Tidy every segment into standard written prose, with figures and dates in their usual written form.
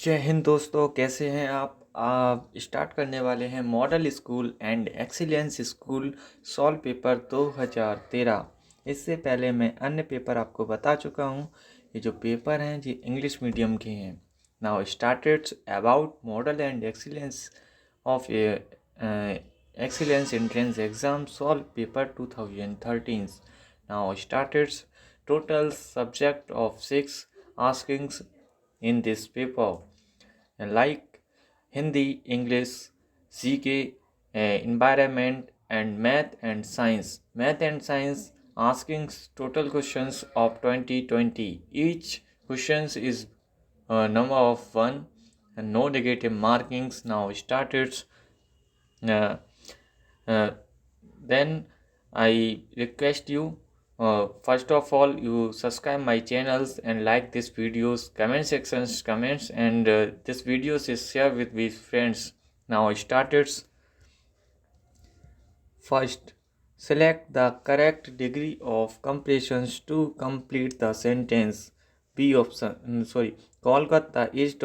जय हिंद दोस्तों, कैसे हैं आप स्टार्ट करने वाले हैं model school and excellence school solve paper 2013। इससे पहले मैं अन्य पेपर आपको बता चुका हूं। ये जो पेपर हैं ये इंग्लिश मीडियम के हैं। Now started about model and excellence of excellence entrance exam solve paper 2013। Now started total subject of 6 askings in this paper, like Hindi, English, GK, environment, and math and science. Math and science asking total questions of 2020. Each questions is a number of 1 and no negative markings. Now started. Uh, uh, then I request you, first of all, you subscribe my channels and like this videos, comment sections, comments, and this videos is share with friends. Now started. First, select the correct degree of completions to complete the sentence. B option. Kolkata is ...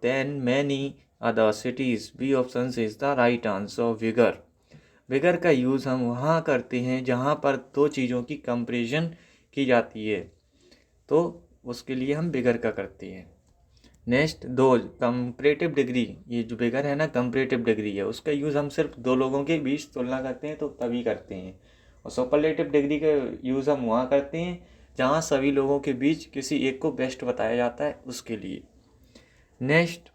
then many other cities. B options is the right answer. Vigor. Vigour का use हम वहाँ करते हैं जहाँ पर दो चीज़ों की कंपैरिजन की जाती है, तो उसके लिए हम विगर का करते हैं। नेक्स्ट, दो कंपैरेटिव डिग्री, ये जो विगर है ना कंपैरेटिव डिग्री है, उसका यूज़ हम सिर्फ दो लोगों के बीच तुलना करते हैं तो तभी करते हैं। और सुपरलेटिव डिग्री का यूज़ हम वहाँ करते हैं जहाँ सभी लोगों के बीच किसी एक को बेस्ट बताया जाता है, उसके लिए। Next,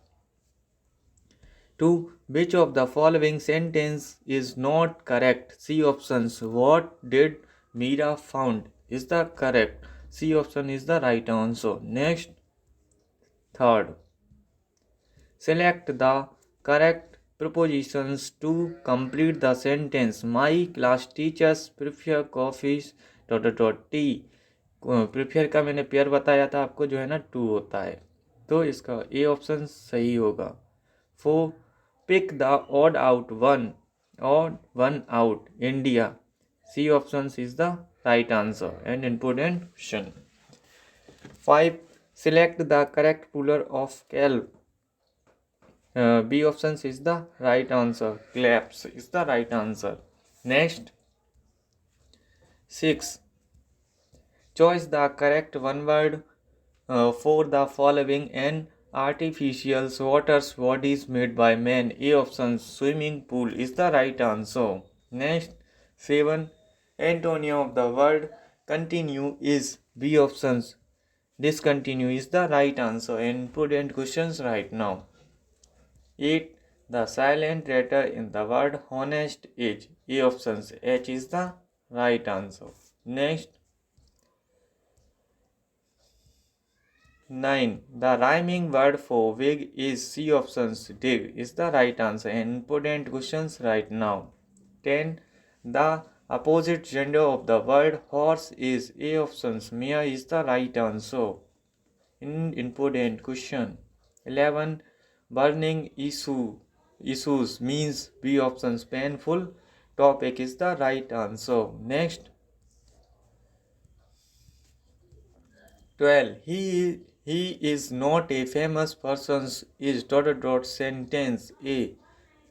two which of the following sentence is not correct? C options. What did Meera found is the correct. C option is the right answer. Next, third, select the correct prepositions to complete the sentence. My class teachers prefer coffees ... tea. Prefer का मैंने pair बताया था आपको, जो है ना to होता है, तो इसका ए ऑप्शन सही होगा। Four, pick the odd out one, odd one out, India. C option is the right answer and important question. 5, select the correct plural of kelp. B option is the right answer. Claps is the right answer. Next, 6, choose the correct one word for the following. An artificial water body is made by man. A option swimming pool is the right answer. Next, 7, antonym of the word continue is B options. Discontinue is the right answer. Important questions right now. 8, the silent letter in the word honest is A options. H is the right answer. Next, 9, the rhyming word for wig is C options. Dig is the right answer. Important questions right now. 10, the opposite gender of the word horse is A options. Mia is the right answer. Important question. 11, burning issues means B options. Painful topic is the right answer. Next, 12, he is not a famous person is ... sentence A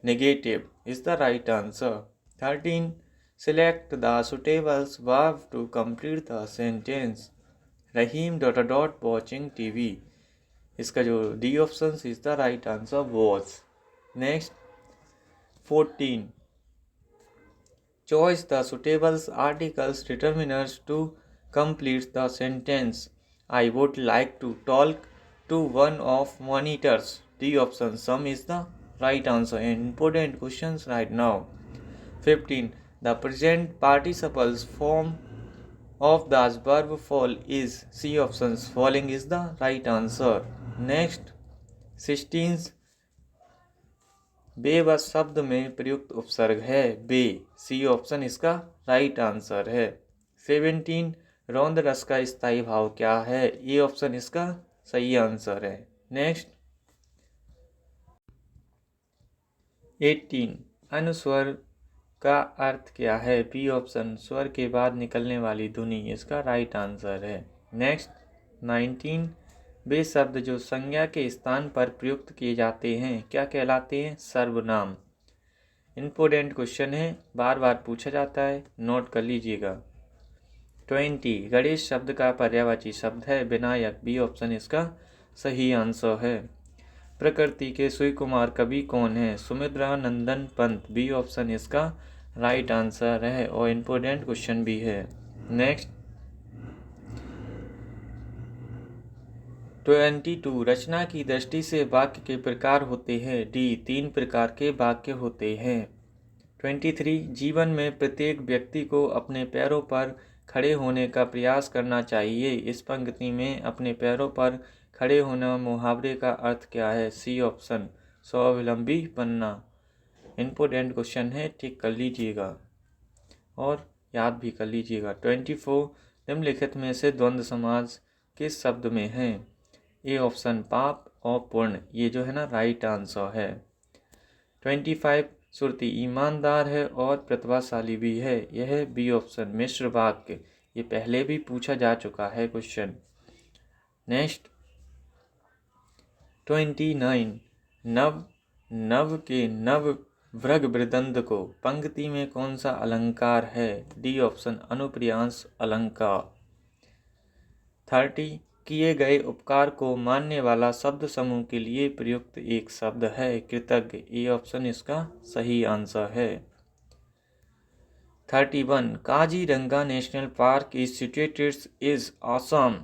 negative is the right answer. 13, select the suitable verb to complete the sentence. Rahim ... watching TV, इसका जो D option is the right answer was. Next, 14, choice the suitables articles determiners to complete the sentence. I would like to talk to one of monitors. D option some is the right answer. Important question right now. 15, the present participles form of the verb fall is C options. Falling is the right answer. Next, 16, बे व शब्द में प्रयुक्त उपसर्ग है बे। C option इसका right answer है। 17, रौंद रस का स्थायी भाव क्या है? ए ऑप्शन इसका सही आंसर है। नेक्स्ट, 18, अनुस्वर का अर्थ क्या है? बी ऑप्शन, स्वर के बाद निकलने वाली ध्वनि इसका राइट आंसर है। नेक्स्ट, 19, वे शब्द जो संज्ञा के स्थान पर प्रयुक्त किए जाते हैं क्या कहलाते हैं? सर्वनाम। इम्पोर्टेंट क्वेश्चन है, बार बार पूछा जाता है, नोट कर लीजिएगा। 20 गणेश शब्द का पर्यायवाची शब्द है विनायक। बी ऑप्शन इसका सही आंसर है। प्रकृति के सुकुमार कवि कौन है? सुमित्रा नंदन पंत। बी ऑप्शन इसका राइट आंसर है और इम्पोर्टेंट क्वेश्चन भी है। नेक्स्ट 22 रचना की दृष्टि से वाक्य के प्रकार होते हैं। डी 3 प्रकार के वाक्य होते हैं। 23 जीवन में प्रत्येक व्यक्ति को अपने पैरों पर खड़े होने का प्रयास करना चाहिए। इस पंक्ति में अपने पैरों पर खड़े होना मुहावरे का अर्थ क्या है? सी ऑप्शन स्वावलंबी बनना। इम्पोर्टेंट क्वेश्चन है, ठीक कर लीजिएगा और याद भी कर लीजिएगा। 24 निम्नलिखित में से द्वंद्व समास किस शब्द में है? ए ऑप्शन पाप और पुण्य। ये जो है ना राइट आंसर है। 25 श्रुति ईमानदार है और प्रतिभाशाली भी है। यह है बी ऑप्शन मिश्र वाक्य। ये पहले भी पूछा जा चुका है क्वेश्चन। नेक्स्ट 29 नव नव के नव वृग वृदंत को पंक्ति में कौन सा अलंकार है? डी ऑप्शन अनुप्रियांश अलंकार। 30 किए गए उपकार को मानने वाला शब्द समूह के लिए प्रयुक्त एक शब्द है कृतज्ञ। ए ऑप्शन इसका सही आंसर है। 31 Kaziranga national park is situated is Assam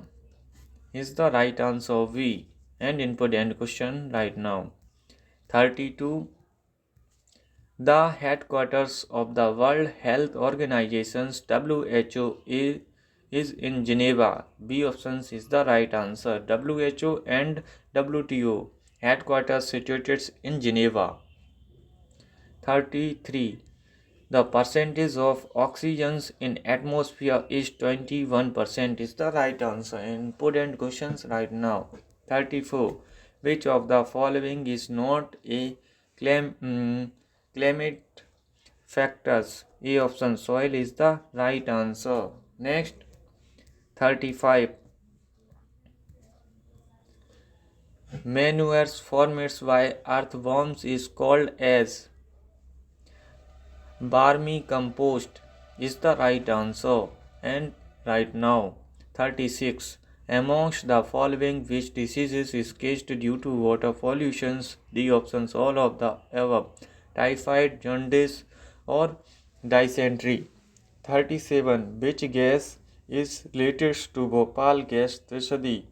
is the right answer V and important question right now. 32 the headquarters of the World Health Organization's WHO is in Geneva. B options is the right answer. WHO and WTO headquarters situated in Geneva. 33 the percentage of oxygen in atmosphere is 21% is the right answer. Important questions right now. 34 which of the following is not a climate factors? A option soil is the right answer. Next 35 manures formed by earthworms is called as Barmy compost is the right answer. And right now 36 amongst the following which diseases is caused due to water pollution? D options all of the above. Typhoid, jaundice or dysentery. 37 which gas is related to Bhopal gas tragedy?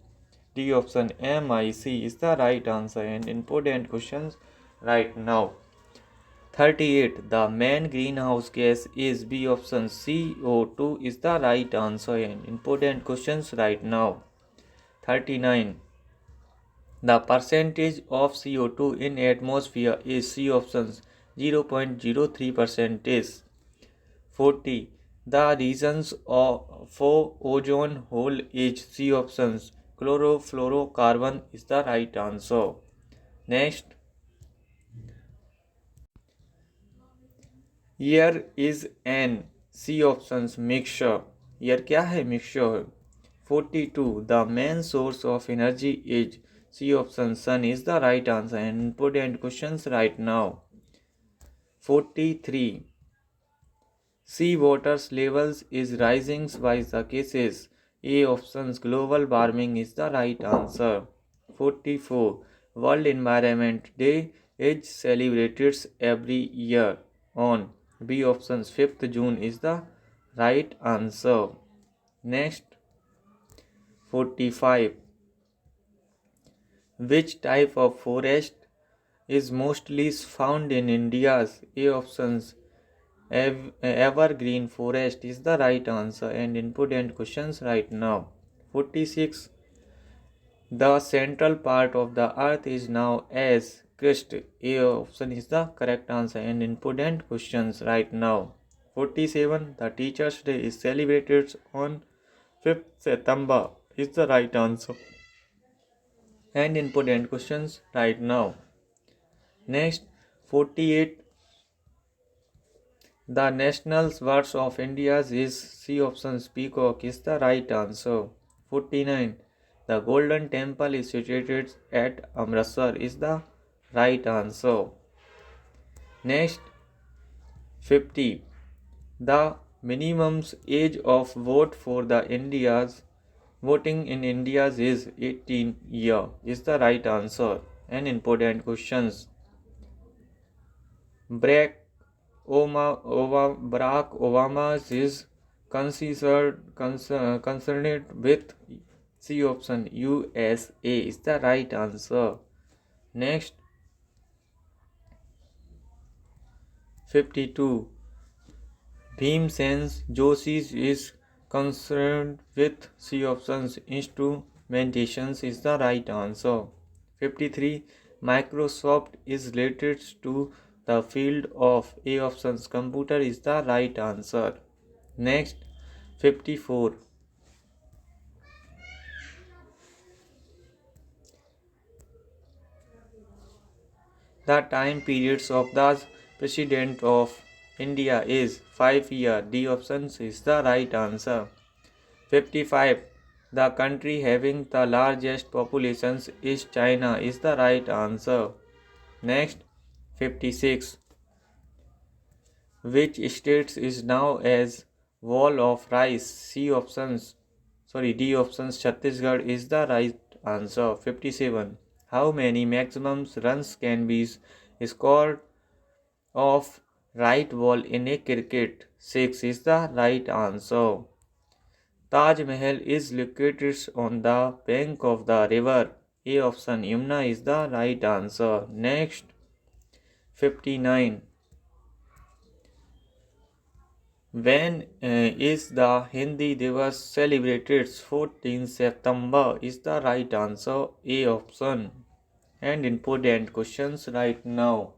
D option MIC is the right answer. And important questions right now. 38 the main greenhouse gas is B option CO2 is the right answer. And important questions right now. 39 the percentage of CO2 in atmosphere is C options 0.03%. 40 the reasons for ozone hole is C options chlorofluorocarbon is the right answer. Next Air is an C options mixture. Air क्या है? Mixture है। 42 the main source of energy is C option sun is the right answer. And important questions right now. 43 sea water's levels is rising by the cases. A options global warming is the right answer. 44 World Environment Day is celebrated every year on B options 5th June is the right answer. Next 45 which type of forest is mostly found in India's? A options evergreen forest is the right answer. And important questions right now. 46 the central part of the earth is now as crust. A option is the correct answer. And important questions right now. 47 the teachers day is celebrated on 5th September is the right answer. And important questions right now. Next 48 the national birds of India is C options peacock is the right answer. 49 The Golden Temple is situated at Amritsar is the right answer. Next, 50. The minimum age of vote for the India's voting in India's is 18 year is the right answer. And important questions. Barack Obama is concerned with C option USA is the right answer. Next, 52. Bhimsen Joshi is concerned with C options instrumentations is the right answer. 53. Microsoft is related to the field of A options computer is the right answer. Next, 54. The time periods of the President of India is 5 years. D options is the right answer. 55. The country having the largest populations is China is the right answer. Next, 56. Which states is now as wall of rice? D options Chhattisgarh is the right answer. 57. How many maximum runs can be scored off right ball in a cricket? 6 is the right answer. Taj Mahal is located on the bank of the river. A option Yamuna is the right answer. Next, 59. When is the Hindi Divas celebrated? 14 September is the right answer. A option. And important questions right now.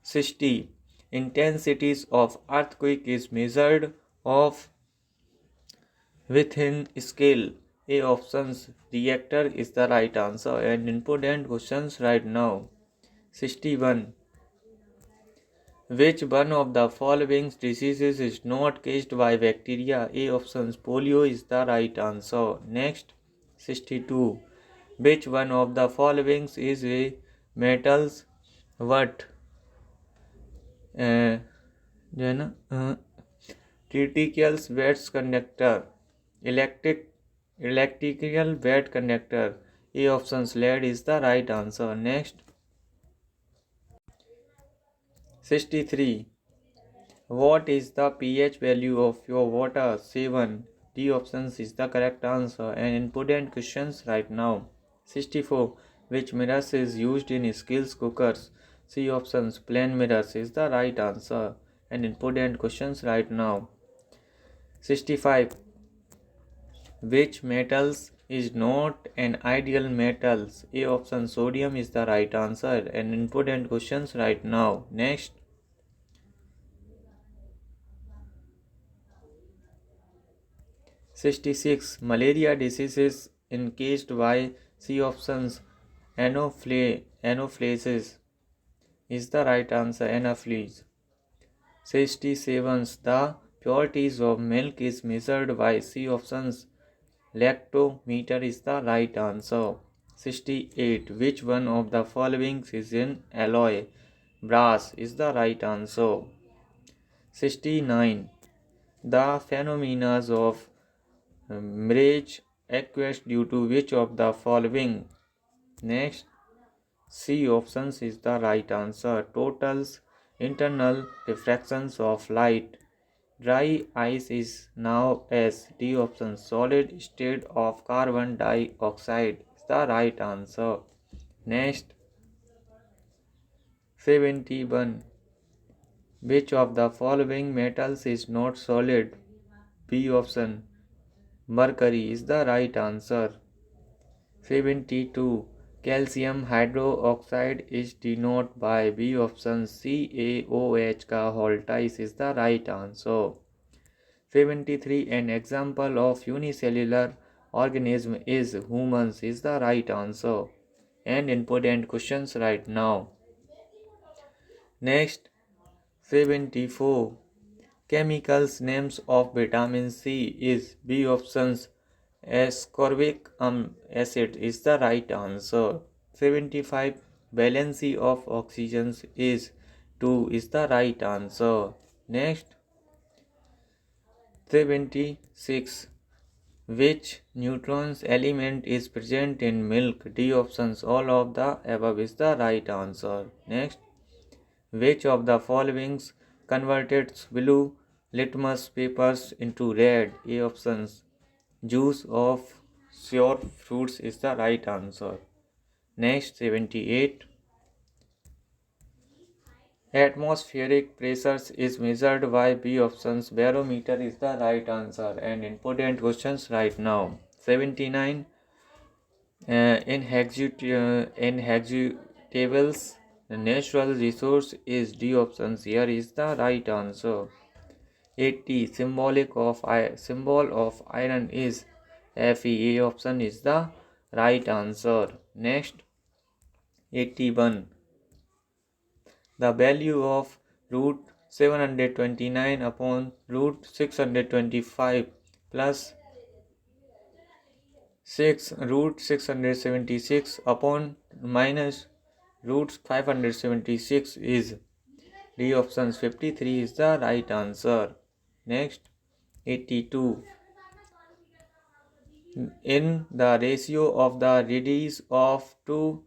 60. Intensities of earthquake is measured of within scale. A options reactor is the right answer. And important questions right now. 61. Which one of the following diseases is not caused by bacteria? A options polio is the right answer. Next, 62. Which one of the following is a metals what? जो है ना triticals weights conductor electrical weight conductor. A options lead is the right answer. Next, 63. What is the pH value of your water? 7. D options is the correct answer. And important questions right now. 64. Which mirrors is used in skills cookers? C options plain mirrors is the right answer. And important questions right now. 65. Which metals is not an ideal metals? A option sodium is the right answer. And important questions right now. Next, 66. Malaria disease is encased by C options anopheles is the right answer. Anopheles. 67. The purities of milk is measured by C options lactometer is the right answer. 68. Which one of the following is in alloy? Brass is the right answer. 69. The phenomena of mirage occurs due to which of the following? Next, C options is the right answer. Totals internal refractions of light. Dry ice is now as D option solid state of carbon dioxide is the right answer. Next, 71. Which of the following metals is not solid? B option mercury is the right answer. 72. Calcium hydroxide is denoted by B option CaOH का haltise is the right answer. 73. An example of unicellular organism is humans is the right answer. And important questions right now. Next, 74. Chemicals names of vitamin C is B options Ascorbic acid is the right answer. 75. Valency of oxygen is 2 is the right answer. Next. 76. Which neutrons element is present in milk? D options. All of the above is the right answer. Next. Which of the following converted blue litmus papers into red? A options. Juice of sour fruits is the right answer. Next. 78. Atmospheric pressures is measured by B options. Barometer is the right answer. And important questions right now. 79. In hexutables, the natural resource is D options. Here is the right answer. 80. Symbol of iron is Fe. A option is the right answer. Next. 81. The value of root 729 upon root 625 plus 6 root 676 upon minus root 576 is D options. 53 is the right answer. Next. 82. In the ratio of the radius of two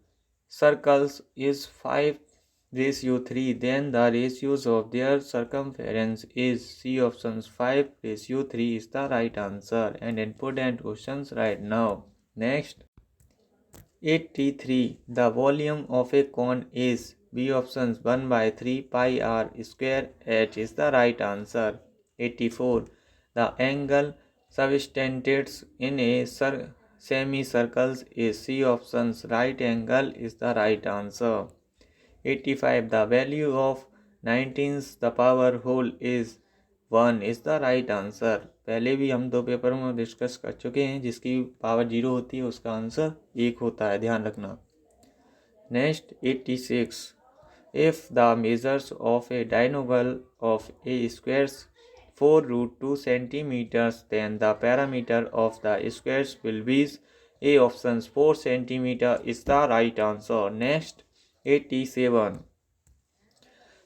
circles is 5:3, then the ratios of their circumference is C options. 5:3 is the right answer. And important questions right now. Next. 83. The volume of a cone is B options. 1 by 3 pi r square h is the right answer. 84. The angle subtended in a semicircle is C options. Right angle is the right answer. 85. The value of 19 the power whole is 1 is the right answer. पहले भी हम 2 paper में discuss कर चुके हैं. जिसकी power 0 होती है उसका आंसर 1 होता है, ध्यान रखना. Next. 86. If the measures of a diagonal of a square 4 root 2 centimeters, then the perimeter of the squares will be A options. 4 centimeter is the right answer. Next. 87.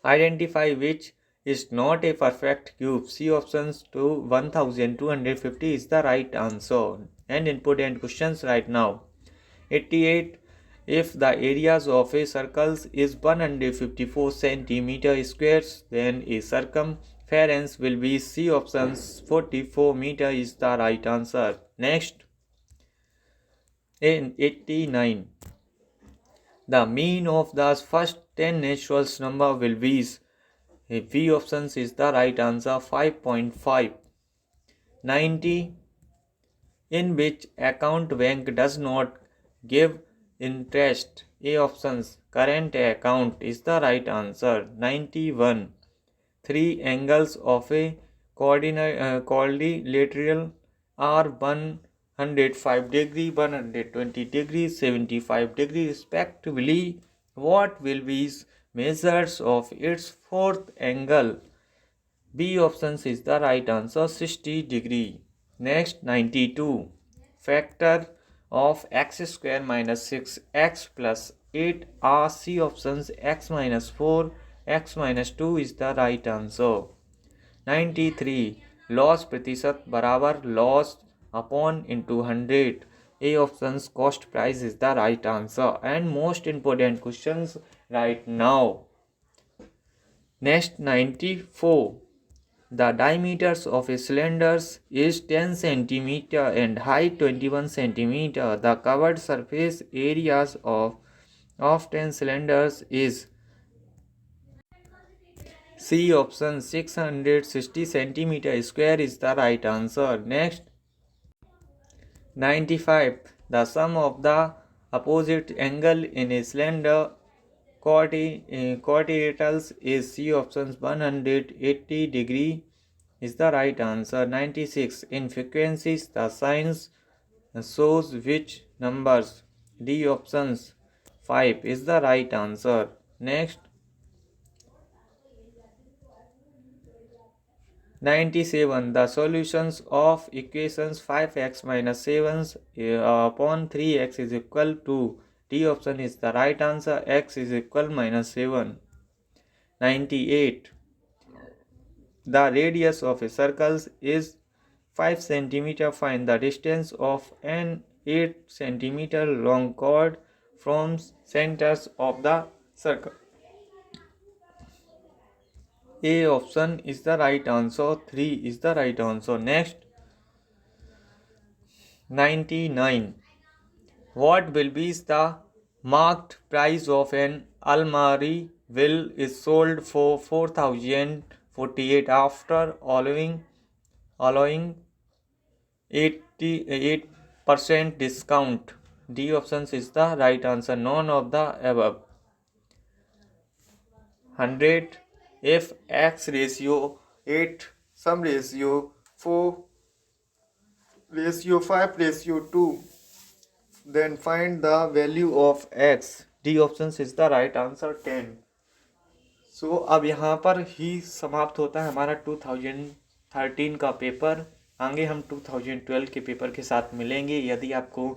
Identify which is not a perfect cube. C options to 1250 is the right answer. And important questions right now. 88. If the areas of a circle is 154 centimeter squares, then a circumference will be C options. 44 meter is the right answer. Next. In 89. The mean of the first 10 natural number will be V options is the right answer. 5.5. 90. In which account bank does not give interest? A options. Current account is the right answer. 91. 3 angles of a quadrilateral are 105 degree, 120 degrees, 75 degree respectively. What will be measures of its fourth angle? B options is the right answer. 60 degree. Next. 92. Factor of x square minus 6x plus 8 are C options. X minus 4, x minus 2 is the right answer. 93. Loss प्रतिशत बराबर loss upon into 100. A options. Cost price is the right answer. And most important questions right now. Next. 94. The diameters of a cylinder is 10 cm and height 21 cm. The covered surface areas of 10 cylinders is C option. 660 cm square is the right answer. Next. 95. The sum of the opposite angle in a cylinder quadrilaterals is C options. 180 degree is the right answer. 96. In frequencies, the signs shows which numbers? D options. 5 is the right answer. Next. 97. The solutions of equations 5x minus 7 upon 3x is equal to, D option is the right answer, x is equal minus 7. 98. The radius of a circle is 5 cm. Find the distance of an 8 cm long chord from centers of the circle. A option is the right answer. 3 is the right answer. Next, 99. What will be the marked price of an Almari will is sold for 4,048 after allowing 88% discount? D options is the right answer. None of the above. 100. If x ratio 8, some ratio 4, ratio 5, ratio 2, then find the value of x. D options is the right answer. 10. सो अब यहाँ पर ही समाप्त होता है हमारा 2013 का paper. आगे हम 2012 के पेपर के साथ मिलेंगे। यदि आपको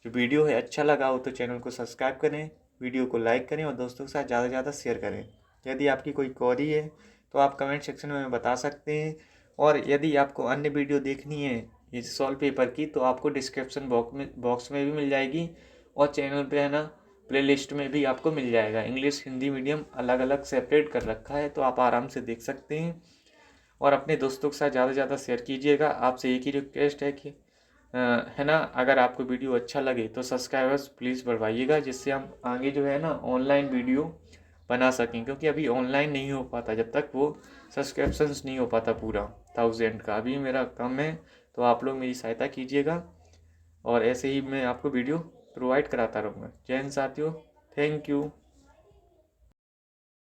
जो वीडियो है अच्छा लगा हो तो चैनल को सब्सक्राइब करें, वीडियो को लाइक करें और दोस्तों के साथ ज़्यादा से ज़्यादा शेयर करें। यदि आपकी कोई क्वेरी है तो आप कमेंट सेक्शन में बता सकते हैं, और यदि आपको अन्य वीडियो देखनी है इस सॉल्व पेपर की तो आपको डिस्क्रिप्शन बॉक्स में भी मिल जाएगी, और चैनल पे है ना प्ले लिस्ट में भी आपको मिल जाएगा। इंग्लिश हिंदी मीडियम अलग अलग सेपरेट कर रखा है, तो आप आराम से देख सकते हैं। और अपने दोस्तों के साथ ज़्यादा से ज़्यादा शेयर कीजिएगा। आपसे एक ही रिक्वेस्ट है कि है ना, अगर आपको वीडियो अच्छा लगे तो सब्सक्राइबर्स प्लीज़ बढ़वाइएगा, जिससे हम आगे जो है ना ऑनलाइन वीडियो बना सकें, क्योंकि अभी ऑनलाइन नहीं हो पाता जब तक वो सब्सक्रिप्शंस नहीं हो पाता पूरा 1000 का। अभी मेरा कम है, तो आप लोग मेरी सहायता कीजिएगा, और ऐसे ही मैं आपको वीडियो प्रोवाइड कराता रहूँगा। जय हिंद साथियों, थैंक यू।